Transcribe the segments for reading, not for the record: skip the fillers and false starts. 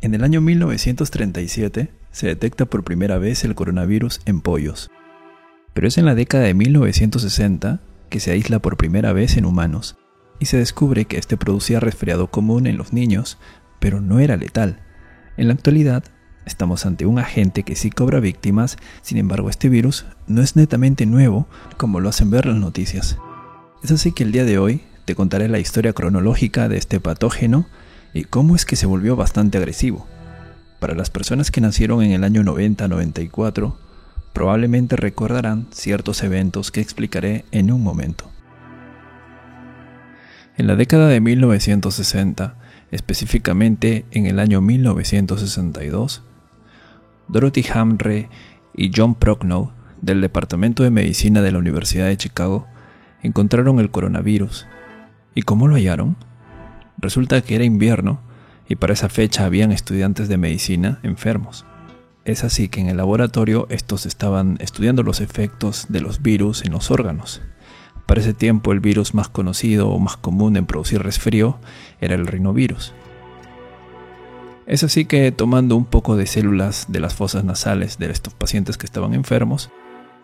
En el año 1937 se detecta por primera vez el coronavirus en pollos, pero es en la década de 1960 que se aísla por primera vez en humanos y se descubre que este producía resfriado común en los niños, pero no era letal. En la actualidad, estamos ante un agente que sí cobra víctimas, sin embargo este virus no es netamente nuevo como lo hacen ver las noticias. Es así que el día de hoy te contaré la historia cronológica de este patógeno y cómo es que se volvió bastante agresivo. Para las personas que nacieron en el año 90-94, probablemente recordarán ciertos eventos que explicaré en un momento. En la década de 1960, específicamente en el año 1962, Dorothy Hamre y John Prochnow, del Departamento de Medicina de la Universidad de Chicago, encontraron el coronavirus. ¿Y cómo lo hallaron? Resulta que era invierno y para esa fecha habían estudiantes de medicina enfermos. Es así que en el laboratorio estos estaban estudiando los efectos de los virus en los órganos. Para ese tiempo el virus más conocido o más común en producir resfrío era el rinovirus. Es así que tomando un poco de células de las fosas nasales de estos pacientes que estaban enfermos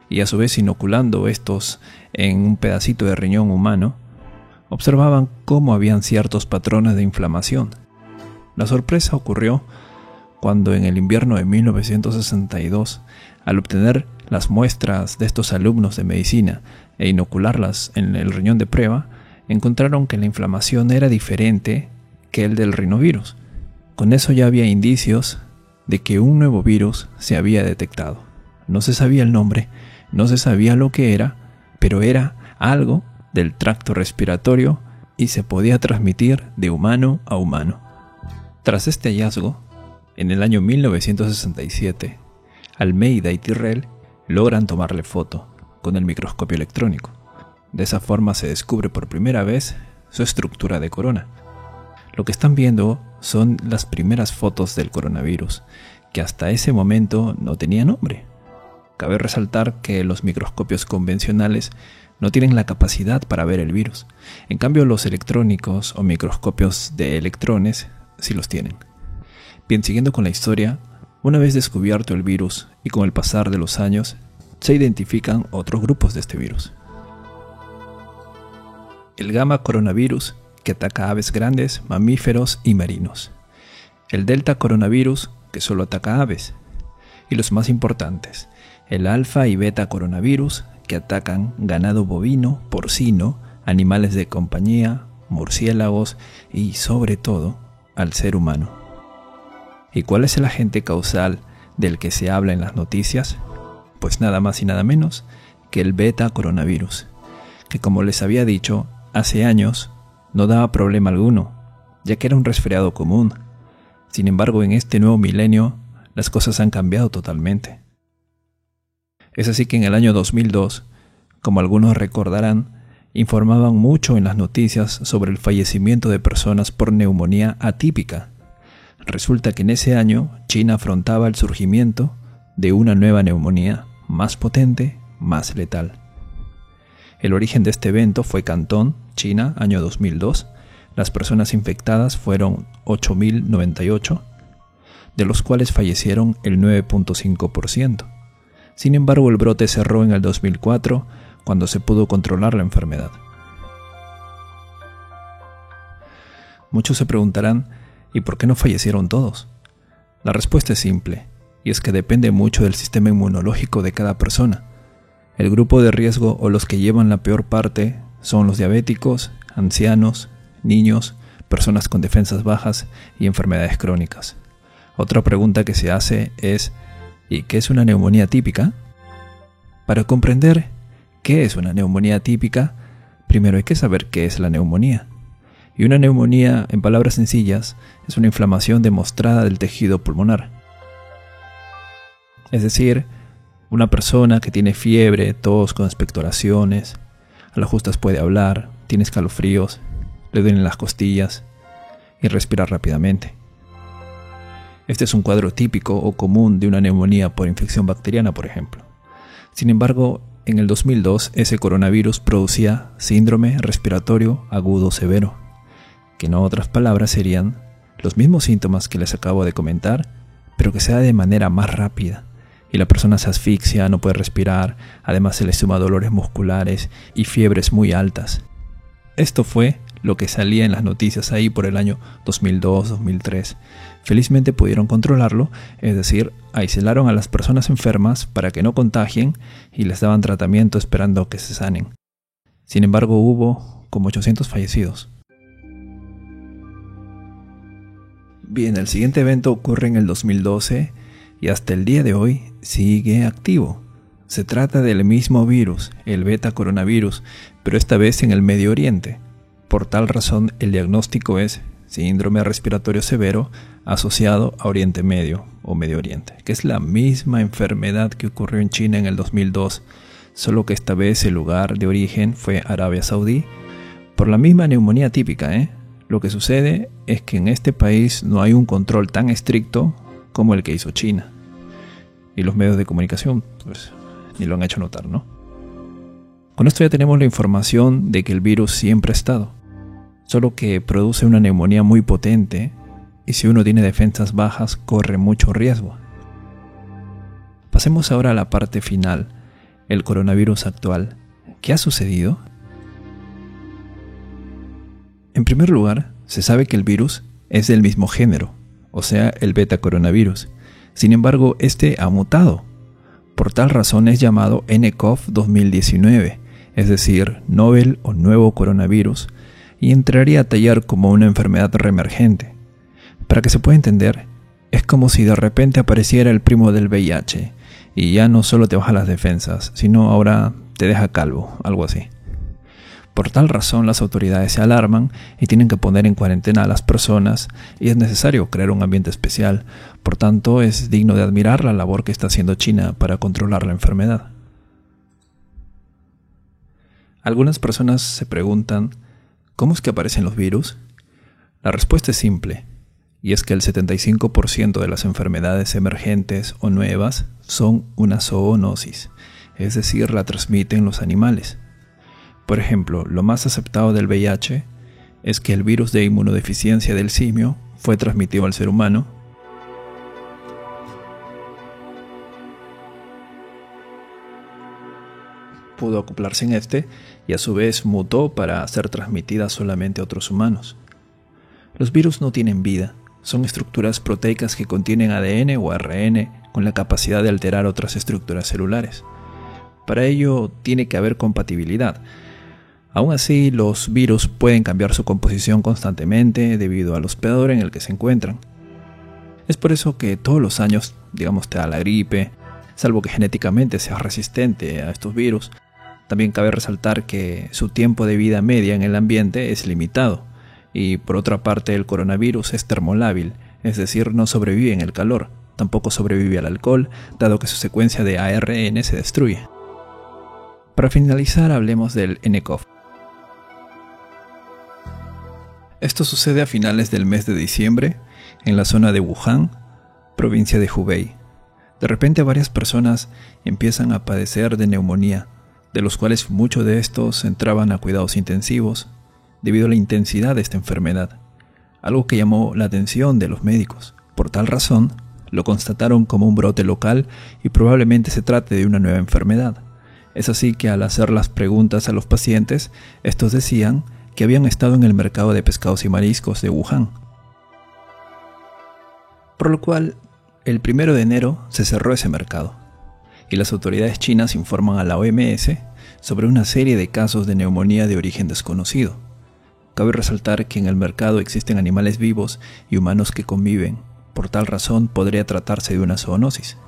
y a su vez inoculando estos en un pedacito de riñón humano, observaban cómo habían ciertos patrones de inflamación. La sorpresa ocurrió cuando en el invierno de 1962, al obtener las muestras de estos alumnos de medicina e inocularlas en el riñón de prueba, encontraron que la inflamación era diferente que el del rinovirus. Con eso ya había indicios de que un nuevo virus se había detectado. No se sabía el nombre, no se sabía lo que era, pero era algo del tracto respiratorio y se podía transmitir de humano a humano. Tras este hallazgo, en el año 1967, Almeida y Tyrrell logran tomarle foto con el microscopio electrónico. De esa forma se descubre por primera vez su estructura de corona. Lo que están viendo son las primeras fotos del coronavirus, que hasta ese momento no tenía nombre. Cabe resaltar que los microscopios convencionales no tienen la capacidad para ver el virus. En cambio, los electrónicos o microscopios de electrones sí los tienen. Bien, siguiendo con la historia, una vez descubierto el virus y con el pasar de los años, se identifican otros grupos de este virus. El gamma coronavirus, que ataca a aves grandes, mamíferos y marinos. El delta coronavirus, que solo ataca a aves. Y los más importantes, el alfa y beta coronavirus, que atacan ganado bovino, porcino, animales de compañía, murciélagos y, sobre todo, al ser humano. ¿Y cuál es el agente causal del que se habla en las noticias? Pues nada más y nada menos que el beta coronavirus, que como les había dicho, hace años no daba problema alguno, ya que era un resfriado común. Sin embargo, en este nuevo milenio, las cosas han cambiado totalmente. Es así que en el año 2002, como algunos recordarán, informaban mucho en las noticias sobre el fallecimiento de personas por neumonía atípica. Resulta que en ese año China afrontaba el surgimiento de una nueva neumonía más potente, más letal. El origen de este evento fue Cantón, China, año 2002. Las personas infectadas fueron 8.098, de los cuales fallecieron el 9.5%. Sin embargo, el brote cerró en el 2004, cuando se pudo controlar la enfermedad. Muchos se preguntarán, ¿y por qué no fallecieron todos? La respuesta es simple, y es que depende mucho del sistema inmunológico de cada persona. El grupo de riesgo o los que llevan la peor parte son los diabéticos, ancianos, niños, personas con defensas bajas y enfermedades crónicas. Otra pregunta que se hace es, ¿y qué es una neumonía típica? Para comprender qué es una neumonía típica, primero hay que saber qué es la neumonía. Y una neumonía, en palabras sencillas, es una inflamación demostrada del tejido pulmonar. Es decir, una persona que tiene fiebre, tos con expectoraciones, a las justas puede hablar, tiene escalofríos, le duelen las costillas y respira rápidamente. Este es un cuadro típico o común de una neumonía por infección bacteriana, por ejemplo. Sin embargo, en el 2002 ese coronavirus producía síndrome respiratorio agudo severo, que en otras palabras serían los mismos síntomas que les acabo de comentar, pero que sea de manera más rápida. Y la persona se asfixia, no puede respirar, además se le suma dolores musculares y fiebres muy altas. Esto fue lo que salía en las noticias ahí por el año 2002-2003. Felizmente pudieron controlarlo, es decir, aislaron a las personas enfermas para que no contagien y les daban tratamiento esperando que se sanen. Sin embargo, hubo como 800 fallecidos. Bien, el siguiente evento ocurre en el 2012 y hasta el día de hoy sigue activo. Se trata del mismo virus, el beta coronavirus, pero esta vez en el Medio Oriente. Por tal razón, el diagnóstico es síndrome respiratorio severo asociado a Oriente Medio o Medio Oriente, que es la misma enfermedad que ocurrió en China en el 2002, solo que esta vez el lugar de origen fue Arabia Saudí, por la misma neumonía típica. Lo que sucede es que en este país no hay un control tan estricto como el que hizo China. Y los medios de comunicación, pues, ni lo han hecho notar, ¿no? Con esto ya tenemos la información de que el virus siempre ha estado, solo que produce una neumonía muy potente y si uno tiene defensas bajas corre mucho riesgo. Pasemos ahora a la parte final, el coronavirus actual. ¿Qué ha sucedido? En primer lugar, se sabe que el virus es del mismo género, o sea, el beta coronavirus. Sin embargo, este ha mutado. Por tal razón es llamado nCoV 2019, es decir, novel o nuevo coronavirus, y entraría a tallar como una enfermedad reemergente. Para que se pueda entender, es como si de repente apareciera el primo del VIH, y ya no solo te baja las defensas, sino ahora te deja calvo, algo así. Por tal razón las autoridades se alarman y tienen que poner en cuarentena a las personas y es necesario crear un ambiente especial. Por tanto, es digno de admirar la labor que está haciendo China para controlar la enfermedad. Algunas personas se preguntan, ¿cómo es que aparecen los virus? La respuesta es simple, y es que el 75% de las enfermedades emergentes o nuevas son una zoonosis, es decir, la transmiten los animales. Por ejemplo, lo más aceptado del VIH es que el virus de inmunodeficiencia del simio fue transmitido al ser humano, pudo acoplarse en este y a su vez mutó para ser transmitida solamente a otros humanos. Los virus no tienen vida, son estructuras proteicas que contienen ADN o ARN con la capacidad de alterar otras estructuras celulares. Para ello tiene que haber compatibilidad. Aún así, los virus pueden cambiar su composición constantemente debido al hospedador en el que se encuentran. Es por eso que todos los años, digamos, te da la gripe, salvo que genéticamente seas resistente a estos virus. También cabe resaltar que su tiempo de vida media en el ambiente es limitado. Y por otra parte, el coronavirus es termolábil, es decir, no sobrevive en el calor, tampoco sobrevive al alcohol, dado que su secuencia de ARN se destruye. Para finalizar, hablemos del nCoV. Esto sucede a finales del mes de diciembre, en la zona de Wuhan, provincia de Hubei. De repente varias personas empiezan a padecer de neumonía, de los cuales muchos de estos entraban a cuidados intensivos debido a la intensidad de esta enfermedad, algo que llamó la atención de los médicos. Por tal razón, lo constataron como un brote local y probablemente se trate de una nueva enfermedad. Es así que al hacer las preguntas a los pacientes, estos decían que habían estado en el mercado de pescados y mariscos de Wuhan. Por lo cual, el 1 de enero se cerró ese mercado, y las autoridades chinas informan a la OMS sobre una serie de casos de neumonía de origen desconocido. Cabe resaltar que en el mercado existen animales vivos y humanos que conviven, por tal razón podría tratarse de una zoonosis.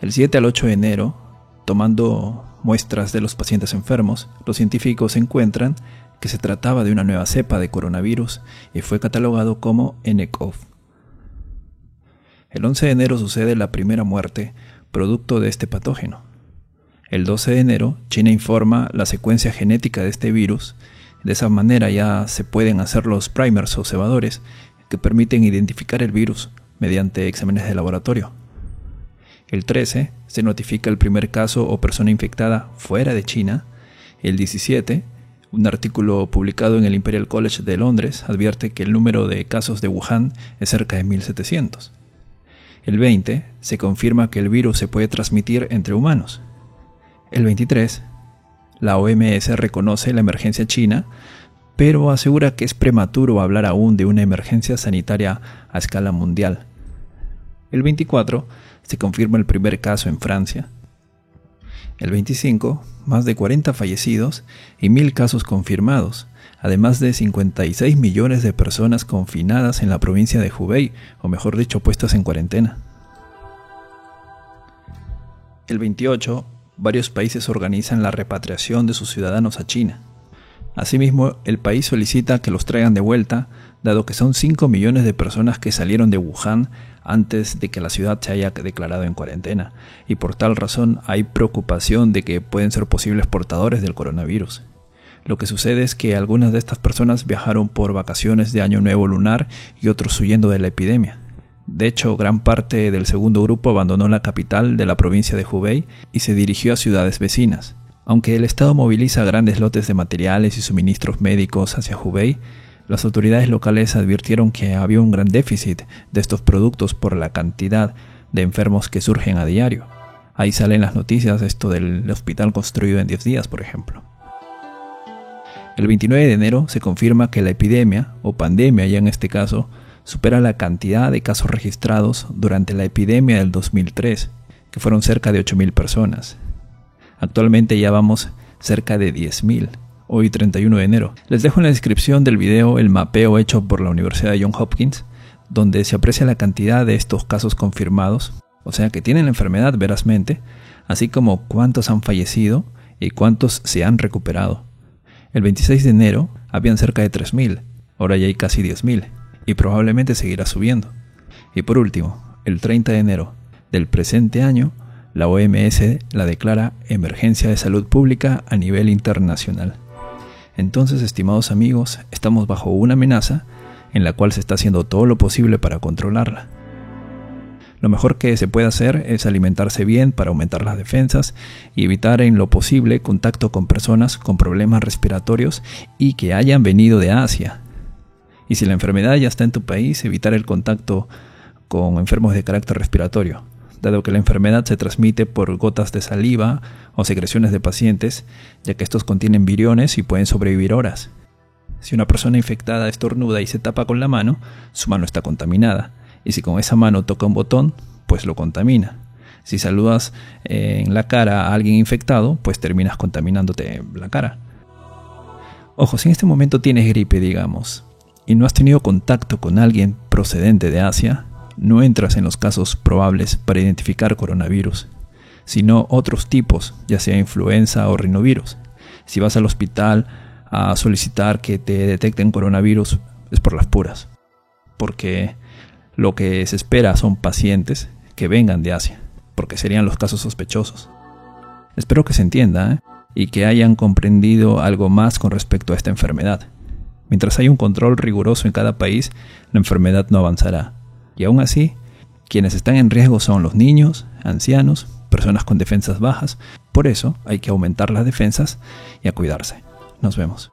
El 7 al 8 de enero, tomando muestras de los pacientes enfermos, los científicos encuentran que se trataba de una nueva cepa de coronavirus y fue catalogado como nCoV. El 11 de enero sucede la primera muerte producto de este patógeno. El 12 de enero, China informa la secuencia genética de este virus. De esa manera ya se pueden hacer los primers o cebadores que permiten identificar el virus mediante exámenes de laboratorio. El 13 se notifica el primer caso o persona infectada fuera de China. El 17, Un artículo publicado en el Imperial College de Londres advierte que el número de casos de Wuhan es cerca de 1700. El 20 se confirma que el virus se puede transmitir entre humanos. El 23, la OMS reconoce la emergencia china, pero asegura que es prematuro hablar aún de una emergencia sanitaria a escala mundial. El 24 se confirma el primer caso en Francia. El 25, más de 40 fallecidos y 1000 casos confirmados, además de 56 millones de personas confinadas en la provincia de Hubei, o mejor dicho, puestas en cuarentena. El 28, varios países organizan la repatriación de sus ciudadanos a China. Asimismo, el país solicita que los traigan de vuelta, dado que son 5 millones de personas que salieron de Wuhan antes de que la ciudad se haya declarado en cuarentena, y por tal razón hay preocupación de que pueden ser posibles portadores del coronavirus. Lo que sucede es que algunas de estas personas viajaron por vacaciones de Año Nuevo lunar y otros huyendo de la epidemia. De hecho, gran parte del segundo grupo abandonó la capital de la provincia de Hubei y se dirigió a ciudades vecinas. Aunque el Estado moviliza grandes lotes de materiales y suministros médicos hacia Hubei, las autoridades locales advirtieron que había un gran déficit de estos productos por la cantidad de enfermos que surgen a diario. Ahí salen las noticias, esto del hospital construido en 10 días, por ejemplo. El 29 de enero se confirma que la epidemia, o pandemia ya en este caso, supera la cantidad de casos registrados durante la epidemia del 2003, que fueron cerca de 8.000 personas. Actualmente ya vamos cerca de 10.000. Hoy 31 de enero. Les dejo en la descripción del video el mapeo hecho por la Universidad de Johns Hopkins, donde se aprecia la cantidad de estos casos confirmados, o sea que tienen la enfermedad verazmente, así como cuántos han fallecido y cuántos se han recuperado. El 26 de enero habían cerca de 3.000, ahora ya hay casi 10.000, y probablemente seguirá subiendo. Y por último, el 30 de enero del presente año, la OMS la declara emergencia de salud pública a nivel internacional. Entonces, estimados amigos, estamos bajo una amenaza en la cual se está haciendo todo lo posible para controlarla. Lo mejor que se puede hacer es alimentarse bien para aumentar las defensas y evitar en lo posible contacto con personas con problemas respiratorios y que hayan venido de Asia. Y si la enfermedad ya está en tu país, evitar el contacto con enfermos de carácter respiratorio, dado que la enfermedad se transmite por gotas de saliva o secreciones de pacientes, ya que estos contienen viriones y pueden sobrevivir horas. Si una persona infectada estornuda y se tapa con la mano, su mano está contaminada, y si con esa mano toca un botón, pues lo contamina. Si saludas en la cara a alguien infectado, pues terminas contaminándote la cara. Ojo, si en este momento tienes gripe, digamos, y no has tenido contacto con alguien procedente de Asia, no entras en los casos probables para identificar coronavirus, sino otros tipos, ya sea influenza o rinovirus. Si vas al hospital a solicitar que te detecten coronavirus, es por las puras, porque lo que se espera son pacientes que vengan de Asia, porque serían los casos sospechosos. Espero que se entienda, y que hayan comprendido algo más con respecto a esta enfermedad. Mientras haya un control riguroso en cada país, la enfermedad no avanzará. Y aún así, quienes están en riesgo son los niños, ancianos, personas con defensas bajas. Por eso hay que aumentar las defensas y a cuidarse. Nos vemos.